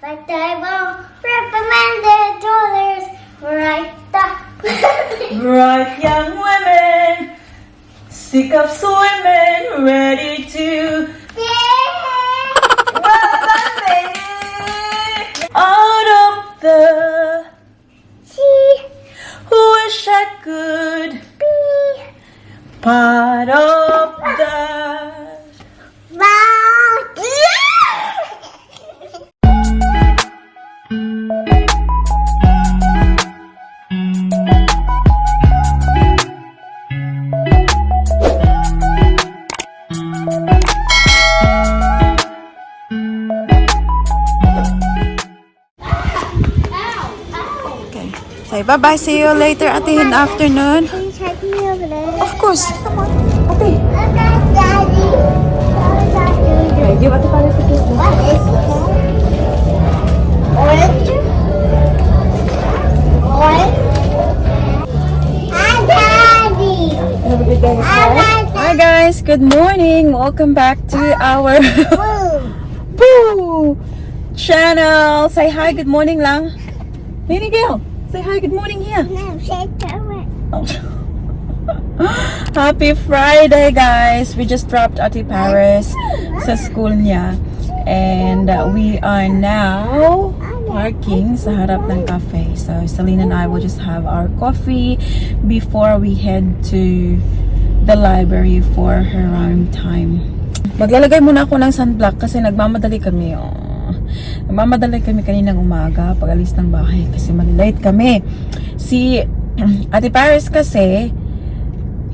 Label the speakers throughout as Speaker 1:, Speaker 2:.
Speaker 1: But I won't recommend $100 right
Speaker 2: Bright young women, sick of swimming, ready to well done, baby. Out of the
Speaker 1: sea.
Speaker 2: wish I could
Speaker 1: Be
Speaker 2: part of the
Speaker 1: round.
Speaker 2: Say bye-bye. See you later, ate, in the afternoon.
Speaker 1: Can you take me over there?
Speaker 2: Of course. Come on. Ate.
Speaker 1: Daddy.
Speaker 2: Okay, give ate para sa kiss.
Speaker 1: What is that? Orange? Orange? Hi, Daddy.
Speaker 2: Have a good day.
Speaker 1: Hi,
Speaker 2: Hi guys, good morning. Welcome back to our Boo channel. Say hi, good morning lang. Nini Gail, say hi, good morning here.
Speaker 1: No, say it.
Speaker 2: Happy Friday, guys. We just dropped Ate Paris sa school niya. And we are now parking sa harap ng cafe. So, Celine and I will just have our coffee before we head to the library for her rhyme time. Maglalagay muna ako ng sunblock kasi nagmamadali kami. Nagmamadali kami kaninang umaga pag alis ng bahay kasi mag-late kami. Si Ate Paris kasi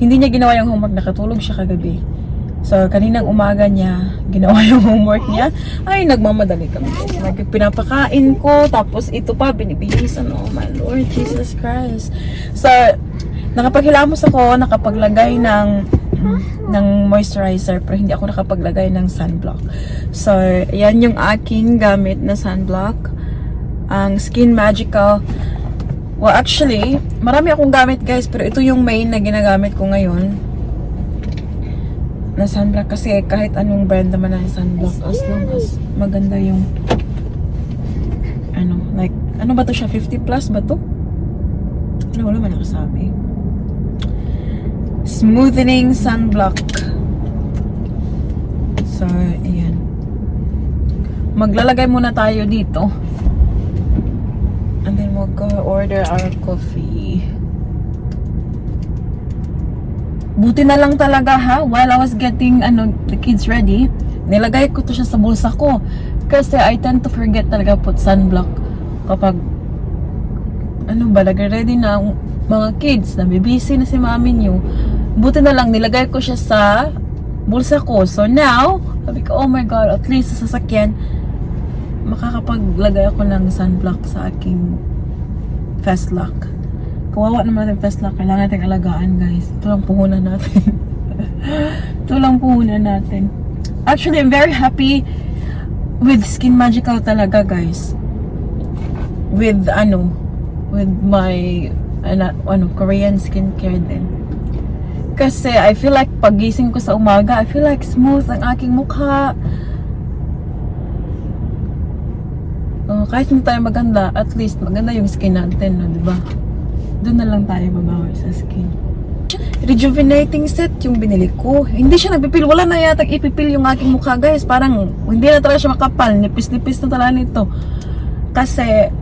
Speaker 2: hindi niya ginawa yung homework, nakatulog siya kagabi. So, kaninang umaga niya ginawa yung homework niya. Ay, nagmamadali kami. Pinapakain ko, tapos ito pa, binibihisan. Oh my Lord, Jesus Christ. So, nakapaghilamos ako, nakapaglagay ng moisturizer, pero hindi ako nakapaglagay ng sunblock. So, yan yung aking gamit na sunblock. Ang Skin Magical. Well, actually, marami akong gamit, guys, pero ito yung main na ginagamit ko ngayon na sunblock kasi kahit anong brand naman na sunblock as long as maganda yung ano ba to siya? 50 plus ba to? Wala man nakasabi. Smoothening sunblock. So, ayan. Maglalagay muna tayo dito. And then we'll go order our coffee. Buti na lang talaga while I was getting the kids ready, nilagay ko to siya sa bulsa ko. Kasi I tend to forget talaga put sunblock kapag nag-ready na mga kids, na busy na si mami niyo. Buti na lang nilagay ko siya sa bulsa ko. So now, sabi ko, oh my God, at least sa sasakyan makakapaglagay ako ng sunblock sa aking fast lock. Kawawa naman natin fast lock. Kailangan natin alagaan, guys. Ito lang puhunan natin. Ito lang puhunan natin. Actually, I'm very happy with Skin Magical talaga, guys. With my Korean skincare din. Kasi I feel like pagising ko sa umaga, I feel like smooth ang aking mukha. Kahit hindi tayo maganda, at least maganda yung skin natin, no, diba? Doon na lang tayo babawi sa skin. Rejuvenating set yung binili ko. Hindi siya nagpipil. Wala na yatang ipipil yung aking mukha, guys. Parang hindi na talaga siya makapal. Nipis-nipis na talaga nito. Kasi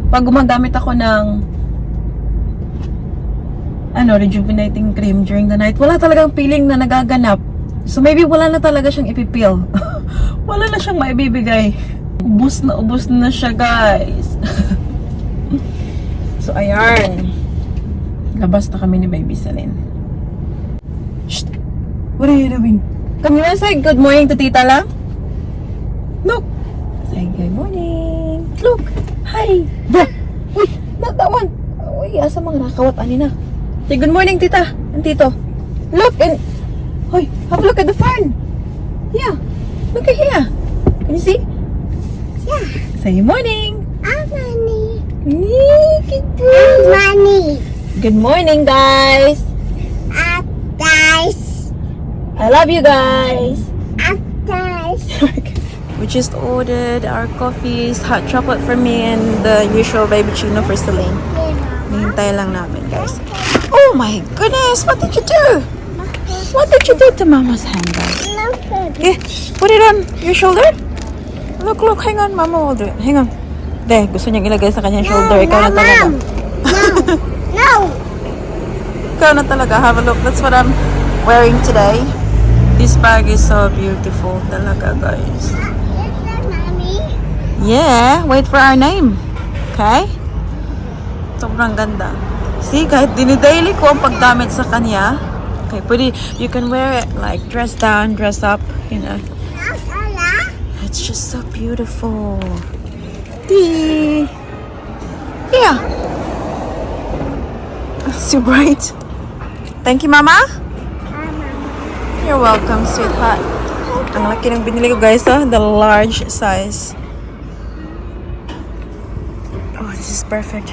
Speaker 2: pag gumagamit ako ng rejuvenating cream during the night, wala talagang feeling na nagaganap. So maybe wala na talaga siyang ipipil. Wala na siyang maibibigay. Ubus na siya, guys. So ayan, labas na kami ni Baby Celine. Shh! What are you doing? Come here, say good morning to Tita lang. Look! Say good morning. Look! Hi! Bah! Uy! Not that one! Uy, asa mga nakawat ani na. Say good morning, Tita and Tito. Look! And uy, have a look at the fan. Yeah! Look at here. Can you see?
Speaker 1: Yeah.
Speaker 2: Say morning!
Speaker 1: Money.
Speaker 2: Money! Good morning, guys!
Speaker 1: Guys.
Speaker 2: I love you guys!
Speaker 1: Guys.
Speaker 2: We just ordered our coffees, hot chocolate for me, and the usual baby chino for Celine. Hintay lang namin, guys. Oh my goodness! What did you do? What did you do to Mama's handbag? Okay, put it on your shoulder. Look, hang on. Mama will do it. Hang on. De, gusto niyang ilagay sa kanyang shoulder. Ikaw na talaga.
Speaker 1: No!
Speaker 2: Ikaw na talaga. Have a look. That's what I'm wearing today. This bag is so beautiful talaga, guys.
Speaker 1: Is that mommy?
Speaker 2: Yeah, wait for our name. Okay? Sobrang ganda. See, kahit dinidaily ko ang pagdamit sa kanya. Okay, pwede, you can wear it like dress down, dress up, you know. It's just so beautiful. Yeah. So bright. Thank you, Mama. You're welcome, sweetheart. Ang laki ng binili ko, guys, oh. The large size. Oh, this is perfect.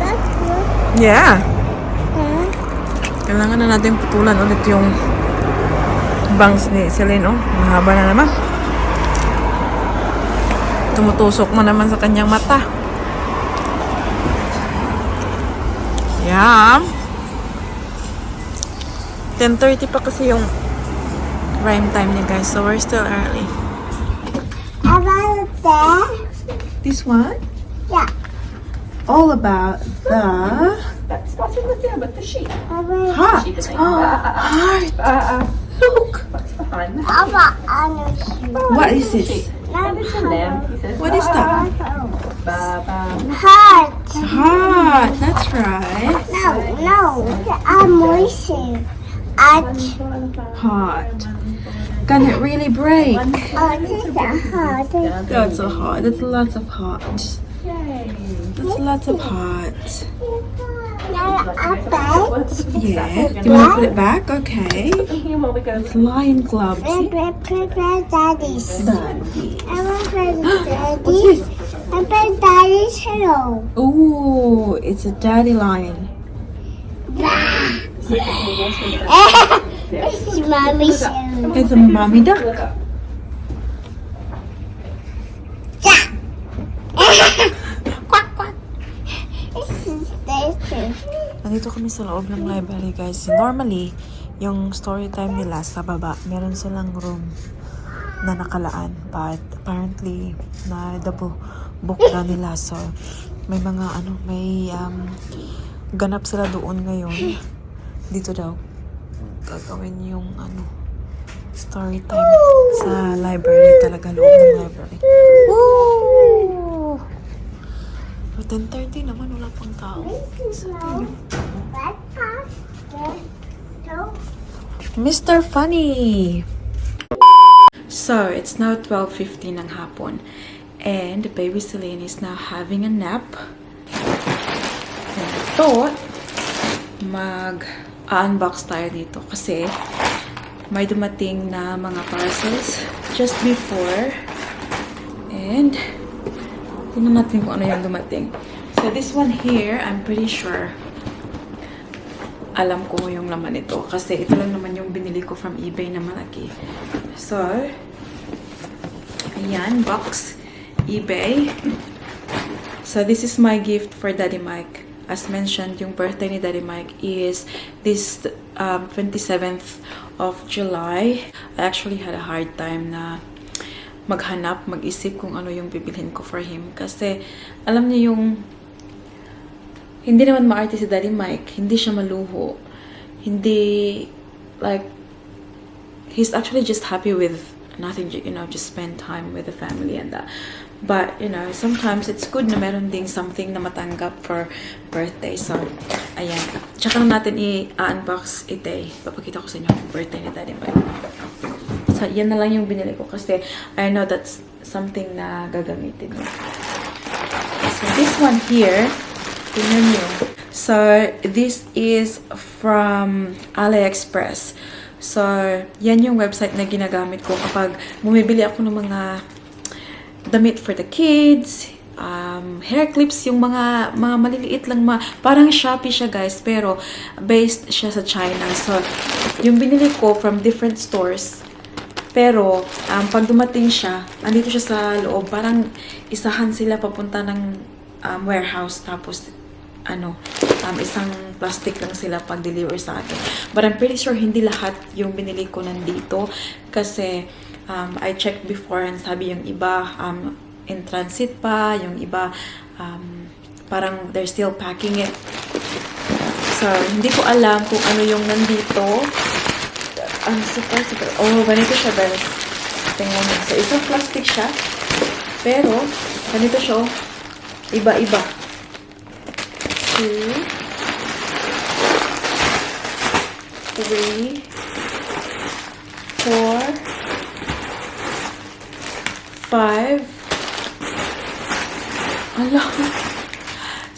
Speaker 1: That's good.
Speaker 2: Yeah. Kailangan na natin putulan ulit yung bangs ni Celine, oh. Mahaba na naman. Tumutusok mo naman sa kanyang mata. Yeah. 10:30 pa kasi yung prime time niya, guys. So, we're still early.
Speaker 1: About that?
Speaker 2: This one?
Speaker 1: Yeah.
Speaker 2: All about the
Speaker 3: That's what's in the with the sheet.
Speaker 1: About
Speaker 2: heart. Heart. Look.
Speaker 3: What's behind that?
Speaker 1: About other shoes.
Speaker 2: What is this? What is that?
Speaker 1: Heart.
Speaker 2: Heart. That's right.
Speaker 1: No. I'm wishing.
Speaker 2: Heart. Can it really break?
Speaker 1: Oh, this is a heart.
Speaker 2: That's a heart. That's lots of hearts. That's lots of hearts.
Speaker 1: Now a bed.
Speaker 2: Yeah. Do you want to put it back? Okay.
Speaker 3: Here when we go.
Speaker 2: It's Lion Club. See?
Speaker 1: Daddy's.
Speaker 2: Daddy.
Speaker 1: I want to play
Speaker 2: What's
Speaker 1: Daddy's.
Speaker 2: this?
Speaker 1: I play Daddy's hello.
Speaker 2: Ooh, it's a daddy lion.
Speaker 1: This is Mommy's hello.
Speaker 2: It's a mommy duck.
Speaker 1: Quack, quack. This is Daisy.
Speaker 2: Nandito kami sa loob ng library, guys. Normally, yung story time nila sa baba, meron silang room na nakalaan. But apparently, na double book na nila. So, may mga may ganap sila doon ngayon. Dito daw. Gagawin yung story time sa library talaga. Loob ng library. Woo! 10:30 naman, wala pang tao. Mr. Funny! So, it's now 12:15 ng hapon. And baby Celine is now having a nap. And I thought, mag-unbox tayo dito kasi may dumating na mga parcels just before. And tingnan natin kung ano yung dumating. So, this one here, I'm pretty sure alam ko yung laman nito. Kasi ito lang naman yung binili ko from eBay na malaki. So, ayan, box, eBay. So, this is my gift for Daddy Mike. As mentioned, yung birthday ni Daddy Mike is this 27th of July. I actually had a hard time na maghanap, mag-isip kung ano yung bibilhin ko for him. Kasi, alam niyo yung hindi naman maarte si Daddy Mike. Hindi siya maluho. Hindi, like, he's actually just happy with nothing, you know, just spend time with the family and that. But, you know, sometimes it's good na meron ding something na matanggap for birthday. So, ayan. Tsaka lang natin i-unbox ite. Papakita ko sa inyo yung birthday ni Daddy Mike. So, yan na lang yung binili ko kasi I know that's something na gagamitin mo. So, this one here, tingnan nyo. So, this is from AliExpress. So, yan yung website na ginagamit ko kapag bumibili ako ng mga damit for the kids, hair clips, yung mga maliliit lang, parang Shopee siya, guys, pero based siya sa China. So, yung binili ko from different stores. Pero, pag dumating siya, andito siya sa loob. Parang isahan sila papunta ng warehouse. Tapos, isang plastic lang sila pag-deliver sa akin. But I'm pretty sure hindi lahat yung binili ko nandito. Kasi, I checked before and sabi yung iba, in transit pa. Yung iba, parang they're still packing it. So, hindi ko alam kung ano yung nandito. Super. Oh, ganito siya, guys. Tingnan mo. So, isang plastic siya. Pero, ganito siya, oh. Iba-iba. 2, 3, 4, 5. Ala.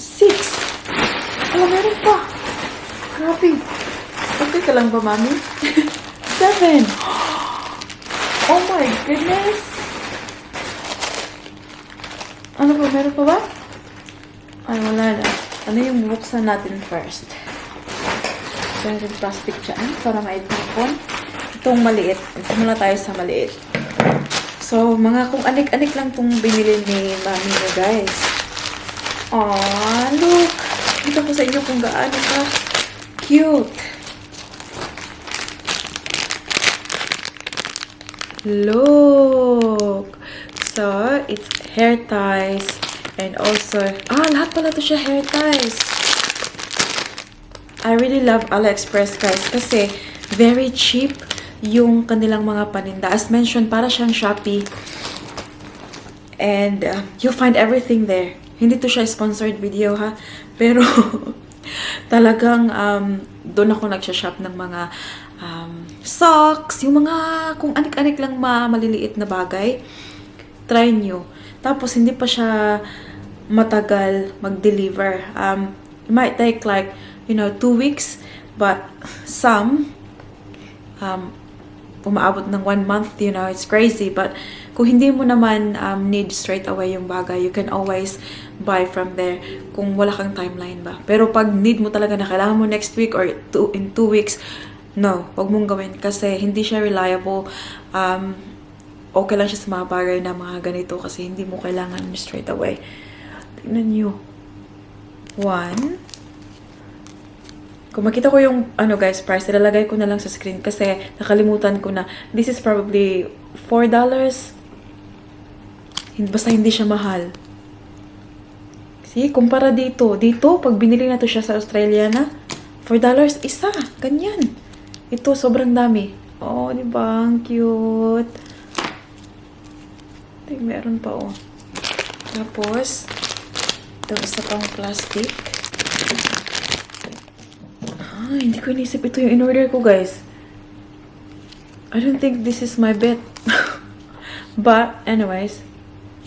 Speaker 2: 6. Oh, meron pa. Grabe. Okay ka lang ba, mami? 7. Oh my goodness. Ano ba? Meron pa ba? Ay, wala na. Ano yung bubuksan natin first? Ito yung plastic dyan para maitapon. Itong maliit. Ito muna tayo sa maliit. So, mga kung anik-anik lang itong binili ni mami niya, guys. Aww, look. Kita ko sa inyo kung gaano ka cute. Look. So, it's hair ties. And also, lahat pala to siya hair ties. I really love AliExpress, guys. Kasi, very cheap yung kanilang mga paninda. As mentioned, para siyang Shopee. And, you'll find everything there. Hindi to siya sponsored video, ha? Pero, talagang, doon ako nagsha-shop ng mga socks, yung mga kung anik-anik lang maliliit na bagay. Try nyo. Tapos, hindi pa siya matagal mag-deliver. It might take like, 2 weeks. But, some, umaabot ng 1 month, it's crazy. But, kung hindi mo naman need straight away yung bagay, you can always buy from there kung wala kang timeline ba. Pero pag need mo talaga na kailangan mo next week or in 2 weeks, no, wag mong gawin kasi hindi siya reliable. Okay lang siya sa mga bagay na mga ganito kasi hindi mo kailangan straight away. Tignan nyo. 1. Kung makita ko yung, guys, price, ilalagay ko na lang sa screen kasi nakalimutan ko na. This is probably $4. Basta hindi siya mahal. See, kumpara dito. Dito, pag binili na to siya sa Australia na, $4 isa. Ganyan. Ito, sobrang dami. Oh, diba? Ang cute. Meron pa, oh. Tapos, ito isa pang plastic. Hindi ko inisip ito yung in-order ko, guys. I don't think this is my bet. But, anyways,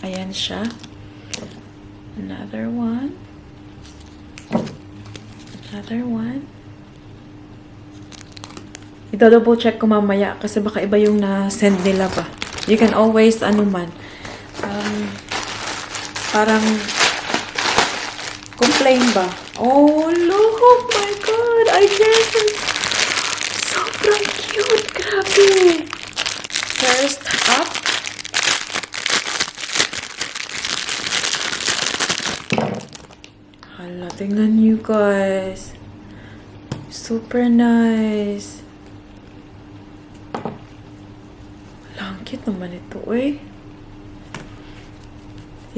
Speaker 2: ayan siya. Another one. Another one. Ito-double check ko mamaya kasi baka iba yung na-send nila ba. You can always, parang complain ba? Oh, look! Oh my God! I guess it's sobrang cute! Grabe! First up. Hala, tingnan niyo, guys. Super nice. Cute naman ito, eh.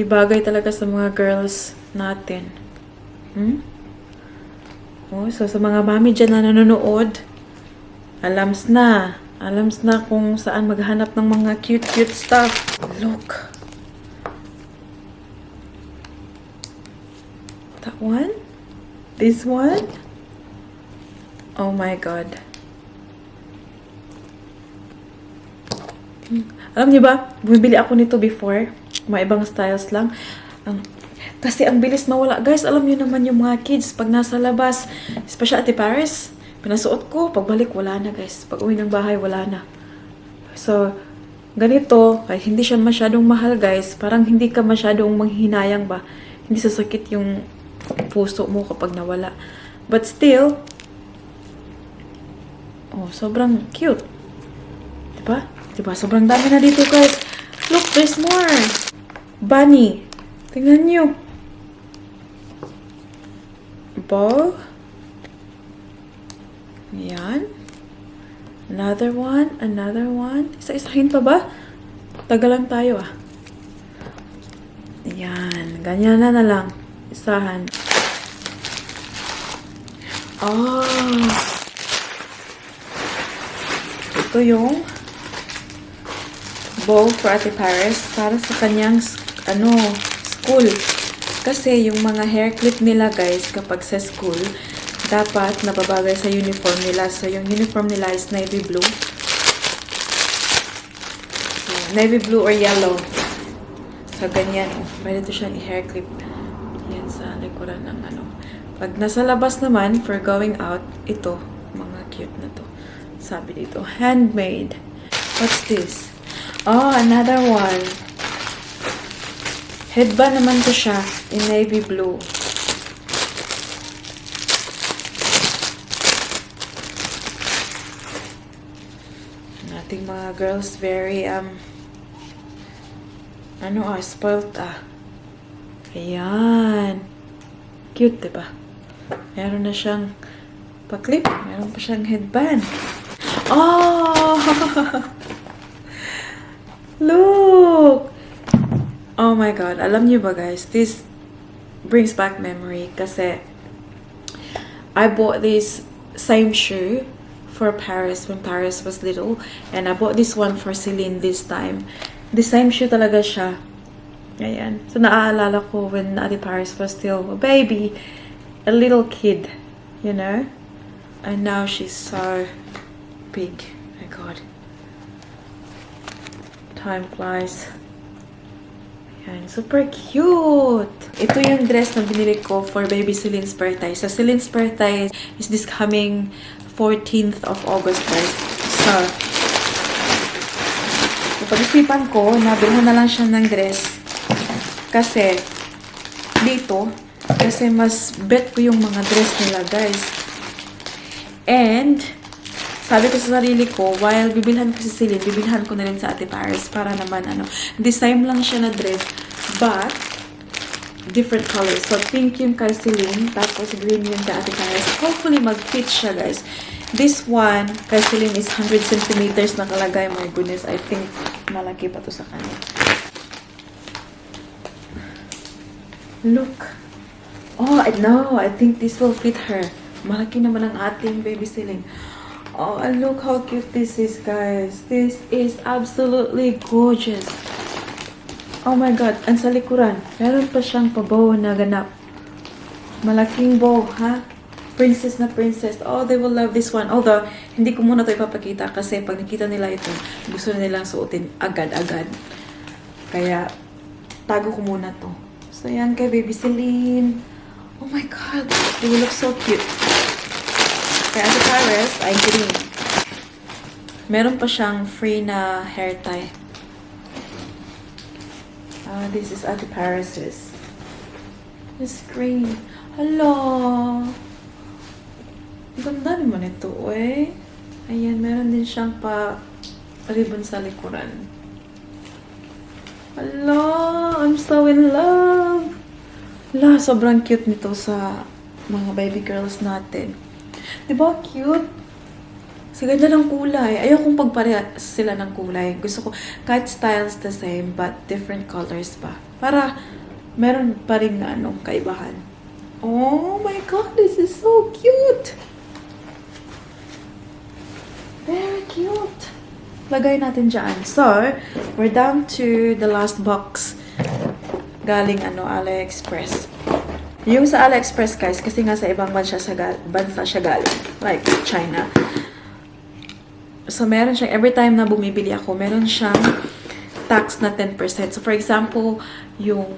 Speaker 2: Ibagay talaga sa mga girls natin. Oh, so sa mga mami dyan na nanonood, alams na kung saan maghanap ng mga cute stuff. Look. That one? This one? Oh my God. Alam niyo ba, bumibili ako nito before. Mga ibang styles lang. Kasi ang bilis mawala. Guys, alam niyo naman yung mga kids, pag nasa labas, especially Ate Paris, pinasuot ko, pagbalik, wala na, guys. Pag uwi ng bahay, wala na. So, ganito, kahit hindi siya masyadong mahal, guys, parang hindi ka masyadong manghinayang ba. Hindi sasakit yung puso mo kapag nawala. But still, Oh, sobrang cute. Diba? Diba? Sobrang dami na dito, guys. Look, there's more. Bunny. Tingnan nyo. Bow. Yan. Another one. Another one. Isa-isahin pa ba? Tagalan tayo ah. Yan. Ganyan na lang. Isahan. Oh. Ito yung bow for Ate Paris para sa kanyang school. Kasi yung mga hair clip nila guys kapag sa school dapat nababagay sa uniform nila. So yung uniform nila is navy blue. Navy blue or yellow. So ganyan. Pwede ito siyang i-hair clip. Yan sa likuran ng Pag nasa labas naman for going out, ito. Mga cute na to. Sabi dito, handmade. What's this? Oh, another one. Headband naman to siya in navy blue. Ating mga girls very spoiled Ayan. Cute, diba? Meron na siyang pa-clip. Meron pa siyang headband. Oh! Look! Oh my God. Alam niyo ba guys, this brings back memory kasi I bought this same shoe for Paris when Paris was little and I bought this one for Celine this time. The same shoe talaga siya. Ayan. So naaalala ko when Ate Paris was still a baby, a little kid, you know? And now she's so big. My God. Time flies. Ayan, super cute! Ito yung dress na binili ko for baby Celine's birthday. So, Celine's birthday is this coming 14th of August, guys. So, pag-isipan ko, nabilhan na lang siya ng dress. Kasi, dito, kasi mas bet ko yung mga dress nila, guys. And, sabi ko sa sarili ko, while bibilhan ko si Celine, bibilhan ko na rin sa Ate Paris para naman, design lang siya na dress, but, different colors. So, pink yung kay Celine, tapos green yung kay Ate Paris. Hopefully, mag-fit siya, guys. This one, kay Celine is 100 centimeters nakalagay. My goodness, I think malaki pa to sa kanya. Look. Oh, no, I think this will fit her. Malaki naman ang ating baby Celine. Oh, and look how cute this is, guys. This is absolutely gorgeous. Oh my God. Ang sa likuran, meron pa siyang pabow na ganap. Malaking bow, ha? Princess na princess. Oh, they will love this one. Although, hindi ko muna ito ipapakita kasi pag nakita nila ito, gusto na nilang suotin agad-agad. Kaya, tago ko muna to. So, yan kay baby Celine. Oh my God. They will look so cute. Kaya Ate Paris ay green. Meron pa siyang free na hair tie. This is Ate Paris's. It's green. Hello! Ganda naman ito, eh. Ayan, meron din siyang ribbon sa likuran. Hello! I'm so in love! Hala, sobrang cute nito sa mga baby girls natin. Diba cute? Sa ganda ng kulay. Ayokong pagparehas sila ng kulay. Gusto ko, kahit styles the same, but different colors pa. Para meron pa rin na kaibahan. Oh my God, this is so cute! Very cute! Lagay natin dyan. So, we're down to the last box. Galing AliExpress. Yung sa AliExpress, guys, kasi nga sa ibang bansa siya galing. Like China. So, meron siyang, every time na bumibili ako, meron siyang tax na 10%. So, for example, yung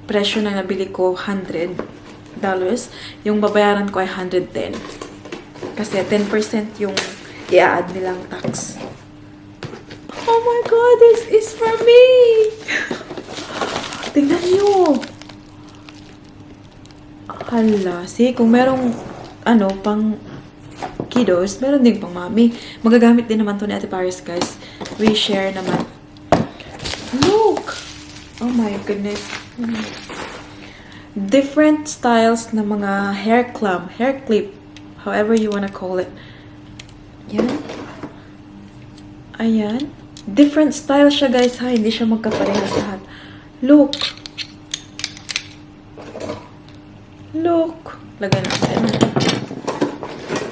Speaker 2: presyo na nabili ko, $100. Yung babayaran ko ay 110. Kasi 10% yung i-add nilang tax. Oh my God, this is for me! Tingnan niyo! Hala, see, kung merong, pang kiddos, meron din pang mami. Magagamit din naman to ni Ate Paris, guys. We share naman. Look! Oh my goodness. Different styles na mga hair clip, however you wanna call it. Yan. Ayan. Different style siya, guys, ha? Hindi siya magkaparehas lahat. Look! Look! Lagay natin.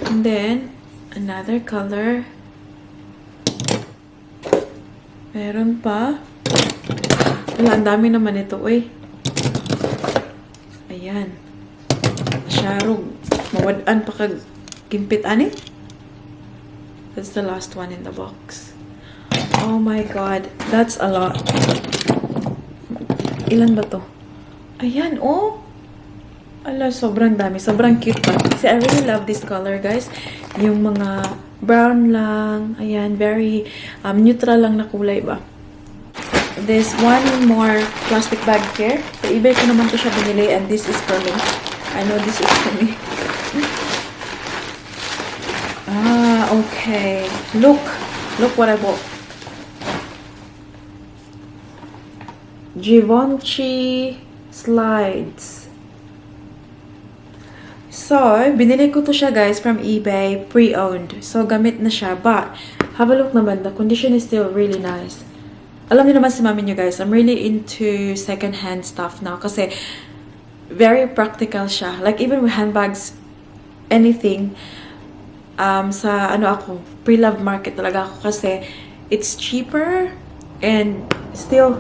Speaker 2: And then, another color. Meron pa. Wala, ang dami naman ito, uy. Ayan. Masyarog. Mawadaan pa kag gimpit, ani? That's the last one in the box. Oh my God. That's a lot. Ilan ba to? Ayan, oh. Ala, sobrang dami. Sobrang cute pa. Kasi I really love this color, guys. Yung mga brown lang. Ayan, very neutral lang na kulay ba. There's one more plastic bag here. Sa eBay ko naman to siya binili and this is for me. I know this is for me. Ah, okay. Look. Look what I bought. Givenchy slides. So, binili ko to siya, guys, from eBay, pre-owned. So, gamit na siya. But, have a look naman. The condition is still really nice. Alam niyo naman si mami niyo, guys, I'm really into secondhand stuff now. Kasi, very practical siya. Like, even with handbags, anything, sa, ako, pre-love market talaga ako. Kasi, it's cheaper and still,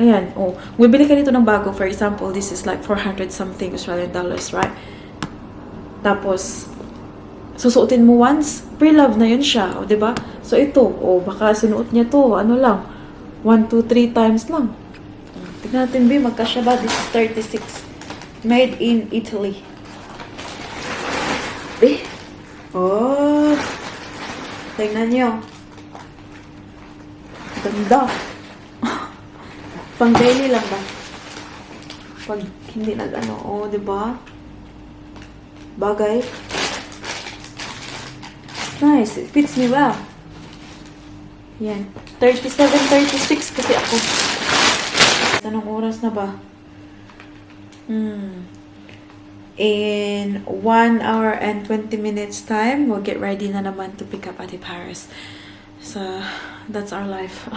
Speaker 2: ayan, oh. Bibili ka nito ng bago. For example, this is like 400 something Australian dollars, right? Tapos, susuotin mo once, pre-love na yun siya, o, diba? So, ito, baka sinuot niya to, ano lang, 1, 2, 3 times lang. Tignan natin, B, magkasya ba? This is 36. Made in Italy. B, oh, tignan niyo. Ganda. Pang daily lang ba? Pag hindi nag-ano, diba? Bagay. Nice. It fits me well. Yan. 37:36 kasi ako. Anong oras na ba? In 1 hour and 20 minutes time, we'll get ready na naman to pick up Ate Paris. So, that's our life.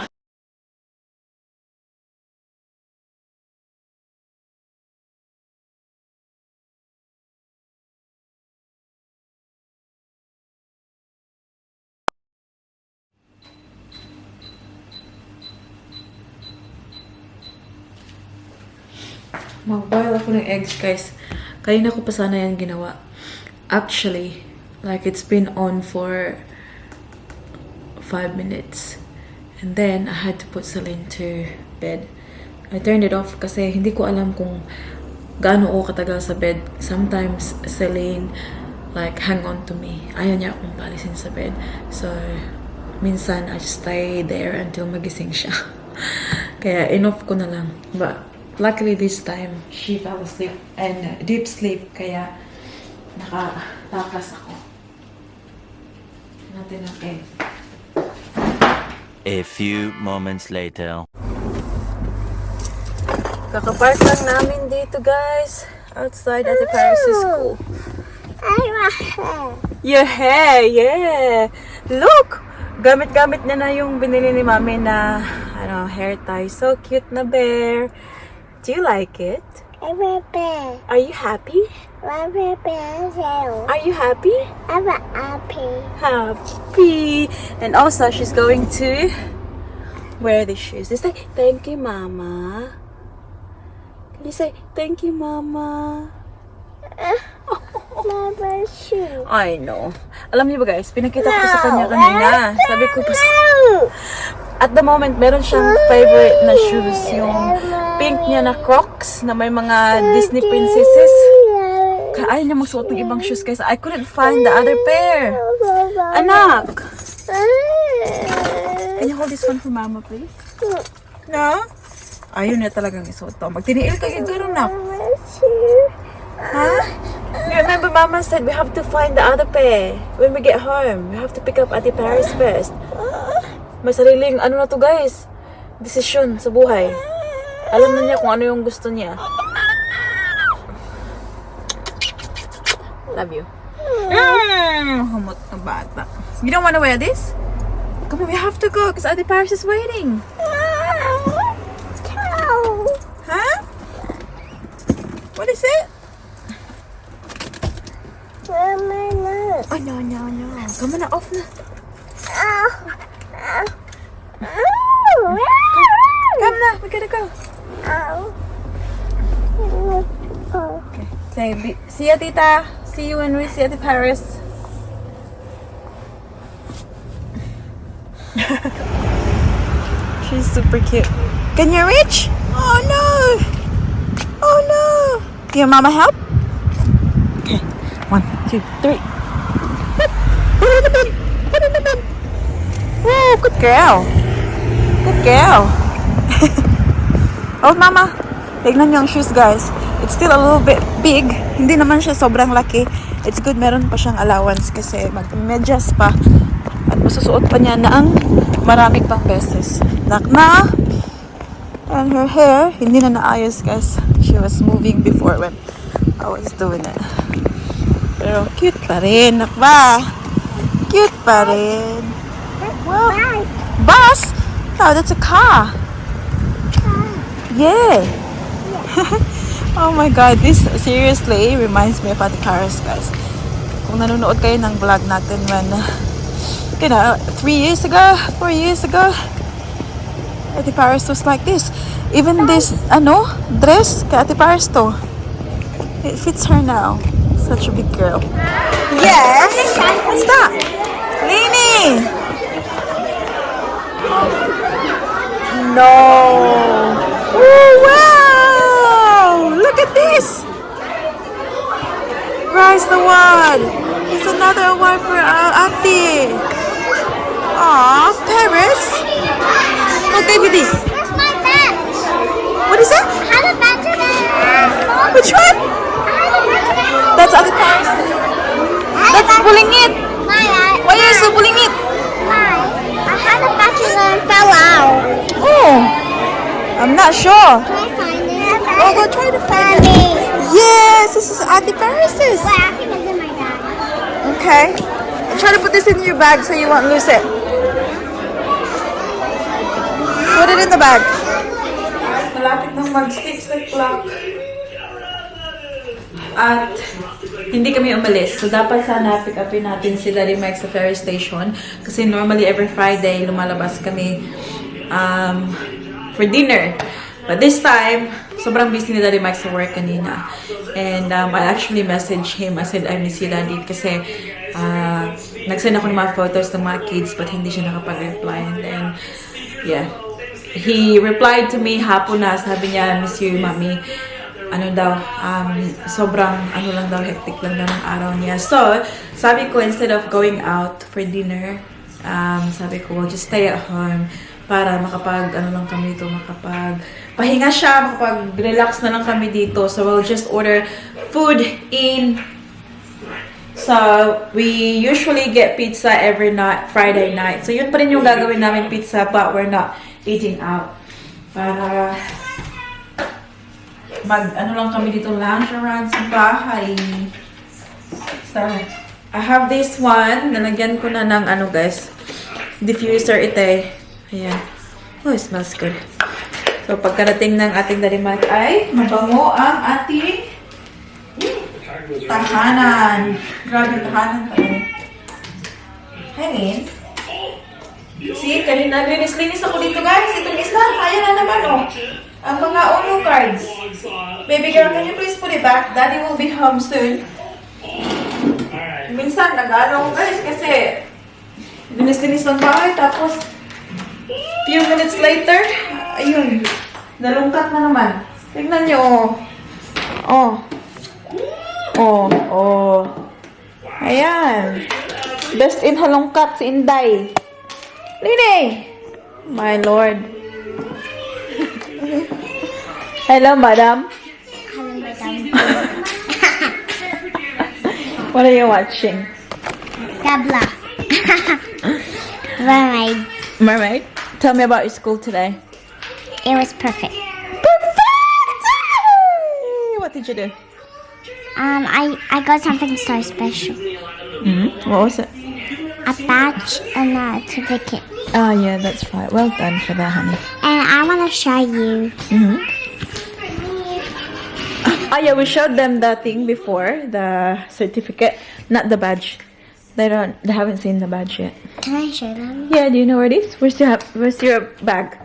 Speaker 2: Mag-boil ako ng eggs, guys. Kanina ko pa sana yan ginawa. Actually, like it's been on for 5 minutes. And then, I had to put Celine to bed. I turned it off kasi hindi ko alam kung gaano ako katagal sa bed. Sometimes, Celine, like, hang on to me. Ayaw niya akong palisin sa bed. So, minsan, I just stay there until magising siya. Kaya, in-off ko na lang. But, luckily this time, she fell asleep and deep sleep, kaya nakatakas ako. Natin ang egg.
Speaker 4: A few moments later.
Speaker 2: Kakapark lang namin dito, guys. Outside Ate Paris' school. Your hair, yeah! Look! Gamit-gamit na yung binili ni Mami na hair tie. So cute na bear. Do you like it? Are you happy? Are you happy?
Speaker 1: I'm happy.
Speaker 2: Happy. And also, she's going to wear the shoes. They say, thank you, Mama. Can you say, thank you, Mama?
Speaker 1: Mama shoe.
Speaker 2: I know. Alam niyo ba, guys, pinakita ko sa kanya kanina. Sabi ko pa at the moment, meron siyang favorite na shoes. Yung pink niya na Crocs na may mga Disney princesses. Kaya ayaw niya magsuot ng ibang shoes, guys. I couldn't find the other pair. Anak! Can you hold this one for Mama, please? No? Ayaw niya talagang isuot to. Magtiniil ka yung gano'n na. Ha? Remember, Mama said we have to find the other pair when we get home. We have to pick up Ate Paris first. May sariling, ano na to guys, desisyon sa buhay. Alam na niya kung ano yung gusto niya. Love you. Humot na bata. You don't want to wear this? Come on, we have to go because Ate Paris is waiting. Huh? What is it? Oh, no. Come on, off na. Come na, we gotta go. Okay. Say, see ya, Tita. See you when we see Ate Paris. She's super cute. Can you reach? Oh no! Oh no! Your mama help? Okay. 1, 2, 3. Put it in the bin. Put it in the bin. Whoa, good girl. Good girl. Oh, mama. Tignan niyo ang shoes, guys. It's still a little bit big. Hindi naman siya sobrang laki. It's good meron pa siyang allowance kasi mag-medyas pa. At masusuot pa niya na ang marami pang beses. Nakna! And her hair, hindi na naayos, guys. She was moving before when I was doing it. Pero cute pa rin, nakba. Cute pa rin. Wow. Bus? No, that's a car. Yeah. Oh my god, this seriously reminds me of Ate Paris, guys. Kung nanonood kayo ng vlog natin when, 3 years ago, 4 years ago, Ate Paris was like this. Even this, dress kay Ate Paris to. It fits her now. Such a big girl. Yes! What's that? Lini! No! Oh, wow! Look at this! Rise the one! It's another one for Ate. Aw, Paris! Who gave you this?
Speaker 1: That's my badge.
Speaker 2: What is it?
Speaker 1: I have a badge in it.
Speaker 2: Which one?
Speaker 1: I have a badge in it.
Speaker 2: That's Ate Paris. That's pulling it. Why are you so pulling it?
Speaker 1: I had a badge in it and fell out.
Speaker 2: Oh, I'm not sure.
Speaker 1: Can I find it?
Speaker 2: Oh, go try to find it. Yes, this is Ate Paris's.
Speaker 1: Wait, I think it's in my bag.
Speaker 2: Okay. Try to put this in your bag so you won't lose it. Put it in the bag. Malapit nang mag-6 o'clock. At hindi kami umalis. So, dapat sana pick upin natin si Daddy Mike sa ferry station. Kasi normally every Friday, lumalabas kami for dinner. But this time, sobrang busy ni Daddy Mike sa work kanina. And I actually messaged him. I said, I miss you, Daddy. Kasi nag-send ako ng mga photos ng mga kids but hindi siya nakapag-reply. And then, yeah. He replied to me hapon na. Sabi niya, miss you, Mommy. Sobrang, hectic lang daw ng araw niya. So, sabi ko, instead of going out for dinner, sabi ko, we'll just stay at home para pahinga siya, makapag-relax na lang kami dito. So, we'll just order food in. So, we usually get pizza every night, Friday night. So, yun pa rin yung gagawin namin, pizza, but we're not eating out. Para lang kami dito, lunch around sa bahay. So, I have this one. Nalagyan ko na ng guys, diffuser ite. Ayan. Oh, it smells good. So, pagkarating ng ating Daddy Mike ay mabango ang ating tahanan. Grabe, tahanan tayo. Hangin. See, kanina linis-linis ako dito, guys. Itong isla, kaya na naman, oh. Ang mga Uno cards. Baby girl, can you please put it back? Daddy will be home soon. Minsan, nag-ano ko, guys, kasi linis-linis ang bahay, tapos few minutes later, ayun, nalungkat na naman. Tignan nyo, oh. Oh. Ayan. Best in halongkat si Inday. Lini! My lord. Hello, madam.
Speaker 1: Hello, madam.
Speaker 2: What are you watching?
Speaker 1: Tabla. Mermaid.
Speaker 2: Mermaid? Tell me about your school today.
Speaker 1: It was perfect.
Speaker 2: Perfect! What did you do?
Speaker 1: I got something so special.
Speaker 2: What was it?
Speaker 1: A badge and a certificate.
Speaker 2: Oh yeah, that's right. Well done for that, honey.
Speaker 1: And I want to show you.
Speaker 2: Oh yeah, we showed them the thing before, the certificate, not the badge. They haven't seen the badge yet.
Speaker 1: Can I show them?
Speaker 2: Yeah, do you know where it is? Where's your bag?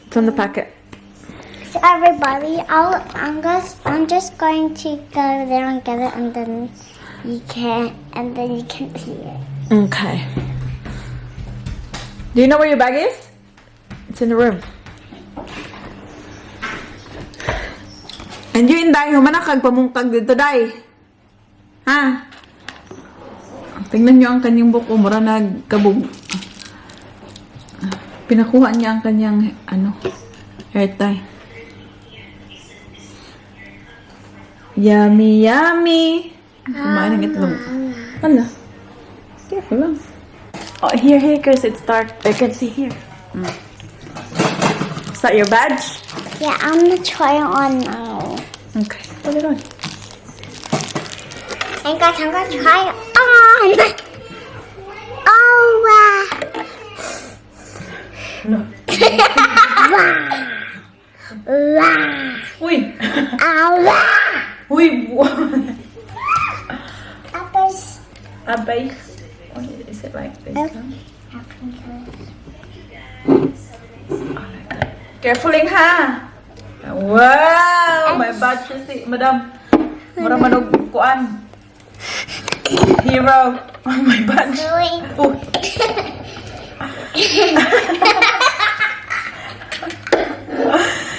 Speaker 2: It's on the packet.
Speaker 1: So everybody, I'm just going to go there and get it, and then you can see it.
Speaker 2: Okay. Do you know where your bag is? It's in the room. And you inday, humana kag pamungkag dito, day. Ha? Tingnan nyo ang kanyang buko, mura nagkabog. Pinakuha niya ang kanyang, hair tie. Yummy, yummy. Kumain ng itlog. Hala. Careful lang. Oh, here, because it's dark. I can see here. Is that your badge?
Speaker 1: Yeah, I'm gonna try it on now.
Speaker 2: Okay, put it on.
Speaker 1: And guys, I'm gonna try it on. Oh wow!
Speaker 2: No.
Speaker 1: Wow!
Speaker 2: Uy!
Speaker 1: Wow!
Speaker 2: Uy!
Speaker 1: Apples.
Speaker 2: A base? Is it like this? Carefuling ha! Wow! May badge na si Madam. Mura manog kuan. Hero. Oh, my badge. Oh.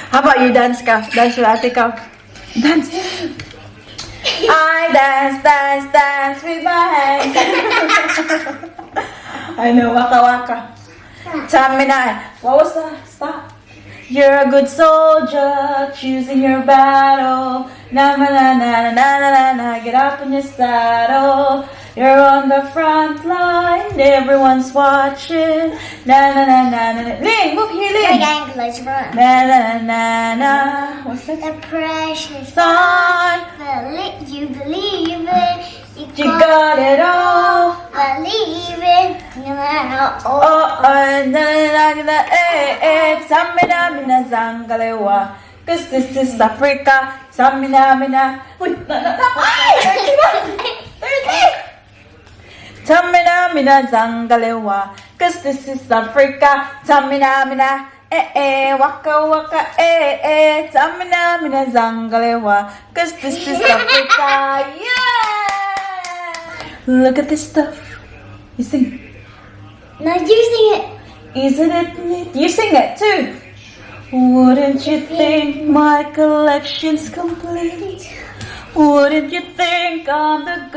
Speaker 2: How about you dance ka? Dance latte ka. Dance. I dance with my hands. I know, waka waka. Tell me now. What was that? Stop. You're a good soldier, choosing your battle. Na na na na na na na. Get up in your saddle. You're on the front line, everyone's watching. Na na na na na. Lynn, move here, Lynn. Na na na na. What's that?
Speaker 1: The precious
Speaker 2: Song.
Speaker 1: You believe it.
Speaker 2: You got it all.
Speaker 1: Believe it.
Speaker 2: Oh, na na na na. Samina mina zangalewa. 'Cause this is Africa. Samina mina. Uy, Samina mina zangalewa. 'Cause this is Africa. Samina mina. Waka waka. Samina mina zangalewa. 'Cause this is Africa. Yeah. Look at this stuff. You sing.
Speaker 1: No, you sing it.
Speaker 2: Isn't it neat? You sing it too. Wouldn't you think my collection's complete? Wouldn't you think I'm the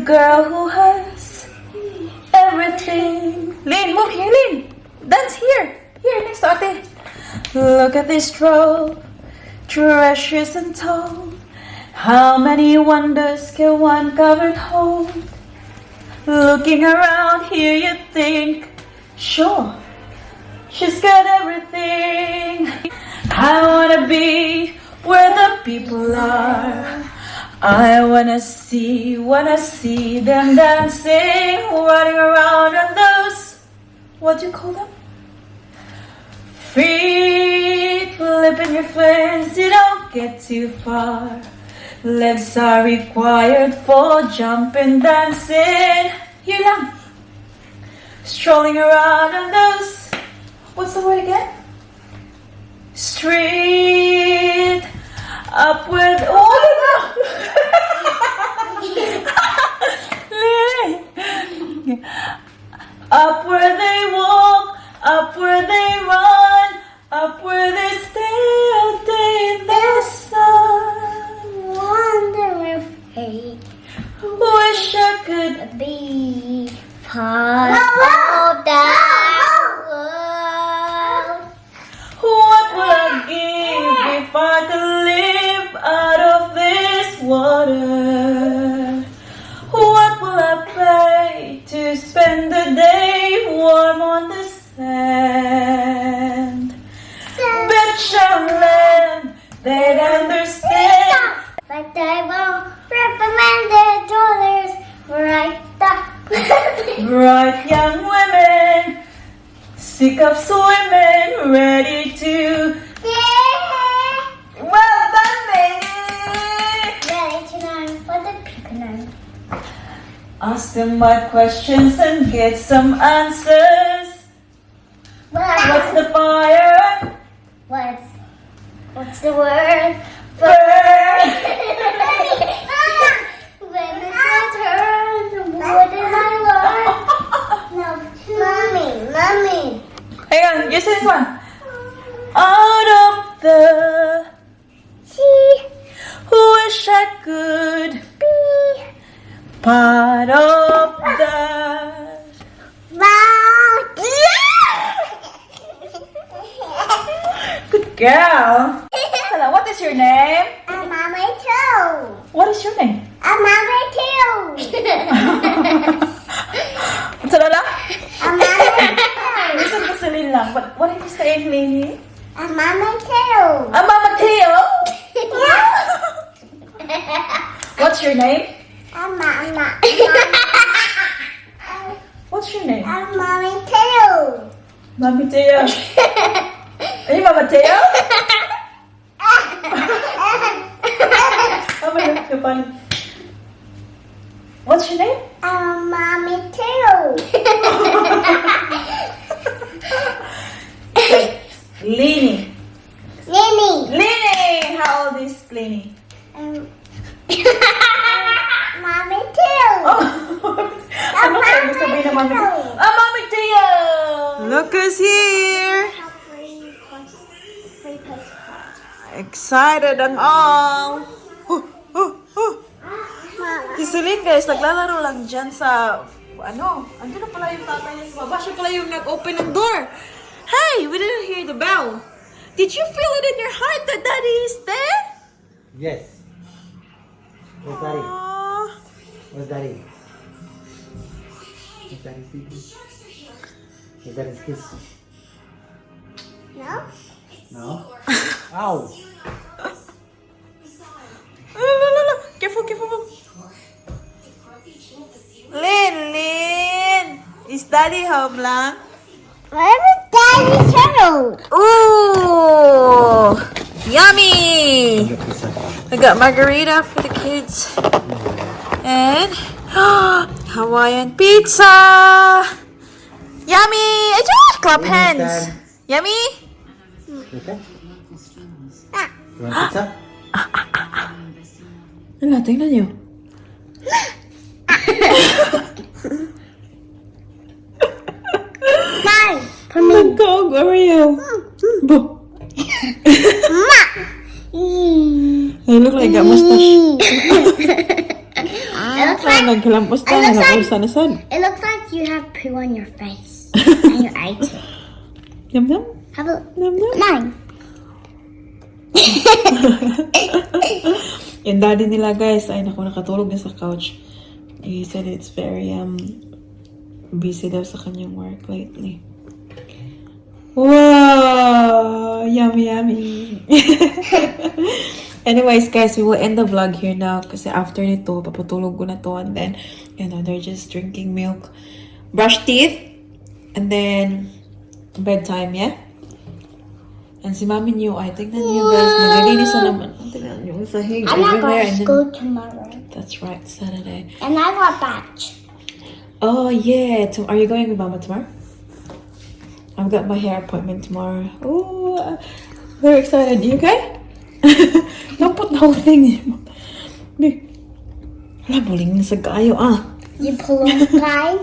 Speaker 2: girl who has everything? Lynn, move here, Lynn. Dance here. Here, next to Ate. Look at this robe, treasures untold. How many wonders can one cupboard hold? Looking around here, you think, sure, she's got everything. I wanna be where the people are. I wanna see them dancing, running around on those, what do you call them? Feet, flipping your flares, you don't get too far. Legs are required for jumping, dancing. Here lang. Strolling around on those, what's the word again? Street. Up with, oh no! Up where they walk, up where they run, up where they stay all day in the sun.
Speaker 1: Wonder if
Speaker 2: Wish I could
Speaker 1: be part of that world.
Speaker 2: What would I give if I could live out of this water? land, they'd understand.
Speaker 1: But they won't reprimand their daughters right
Speaker 2: Bright young women, sick of swimming, ready to. Well done, lady.
Speaker 1: Ready to learn what the people learn.
Speaker 2: Ask them what questions and get some answers. What's the fire?
Speaker 1: What's the word?
Speaker 2: Burn.
Speaker 1: When it's my turn, what did I learn? No, Mommy.
Speaker 2: Hang on, you say this one. Out of the
Speaker 1: See,
Speaker 2: wish I could
Speaker 1: be,
Speaker 2: part of that.
Speaker 1: mouth.
Speaker 2: Good girl. Hello, what is your name?
Speaker 1: I'm Mommy too.
Speaker 2: What is your name?
Speaker 1: I'm Mommy too.
Speaker 2: What's that?
Speaker 1: I'm Mommy too.
Speaker 2: Listen to Celine lang. What did you say, Lily?
Speaker 1: I'm Mommy too.
Speaker 2: I'm Mama Teo. What's your name?
Speaker 1: I'm Mama.
Speaker 2: What's your name?
Speaker 1: I'm Mommy too.
Speaker 2: Mami Teo. Are you Mama Teo? Oh my God, you're funny. What's your name?
Speaker 1: I'm Mommy too.
Speaker 2: Lini.
Speaker 1: Nini.
Speaker 2: Lini! How old is Lini?
Speaker 1: Mommy too.
Speaker 2: Oh! Ano kayo gusto sabihin ng Mami Teo? Ah, Mami Teo! Look who's here! Excited ang all! Si Celine guys, naglalaro lang dyan sa, andun na pala yung tatay niya sa baba. Siya pala yung nag-open ng door. Hey, we didn't hear the bell. Did you feel it in your heart that Daddy is there?
Speaker 5: Yes. Where's Daddy?
Speaker 2: Aww.
Speaker 5: Where's Daddy? Where's Daddy's sleeping? Where's Daddy's kiss?
Speaker 1: No?
Speaker 5: No? Ow!
Speaker 2: No. Careful. Lin! Is Daddy home lang?
Speaker 1: Where is Daddy too?
Speaker 2: Ooh! Yummy! I got margarita for the kids. And Hawaiian pizza! Yummy! Clap hands! Yummy?
Speaker 5: Okay? You want pizza?
Speaker 2: Ano, tingnan nyo.
Speaker 1: Nine.
Speaker 2: Magkog, where are you? Bo. You look like a mustache.
Speaker 1: It looks like you have poo on your face and you ate it.
Speaker 2: Yum yum.
Speaker 1: Have a
Speaker 2: Yum yum.
Speaker 1: nine.
Speaker 2: Yung daddy nila guys, ay naku, nakatulog na sa couch. He said it's very busy daw sa kanyang work lately. Wow! Yummy. Anyways guys, we will end the vlog here now kasi after nito, papatulog ko na to and then, they're just drinking milk, brush teeth, and then bedtime, yeah? And si Mami niyo, ay, tignan niyo guys, naglilinis na naman. Tignan niyo, yung sahig.
Speaker 1: I'm not
Speaker 2: over there,
Speaker 1: going
Speaker 2: and
Speaker 1: to
Speaker 2: then-
Speaker 1: school tomorrow.
Speaker 2: That's right, Saturday.
Speaker 1: And I got batch.
Speaker 2: Oh yeah, are you going with Mama tomorrow? I've got my hair appointment tomorrow. Oh, very excited. You okay? Don't put the whole thing in. Wala, buling na sa gayo,
Speaker 1: You pull on the guy.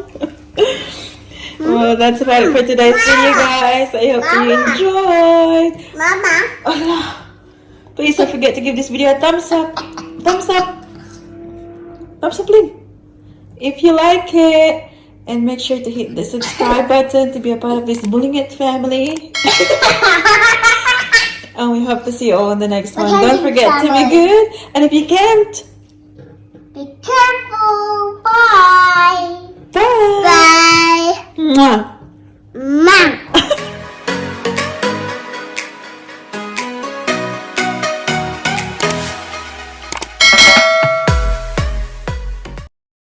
Speaker 2: Well, that's about it for today's video, guys. I hope you enjoyed.
Speaker 1: Mama.
Speaker 2: Please don't forget to give this video a thumbs up. Thumbs up, Lynn. If you like it, and make sure to hit the subscribe button to be a part of this Bullying It family. And we hope to see you all in the next one. Don't forget to be good. And if you can't,
Speaker 1: Be careful. Bye.
Speaker 2: bye.
Speaker 1: Bye.
Speaker 2: Mwah.
Speaker 1: Ma.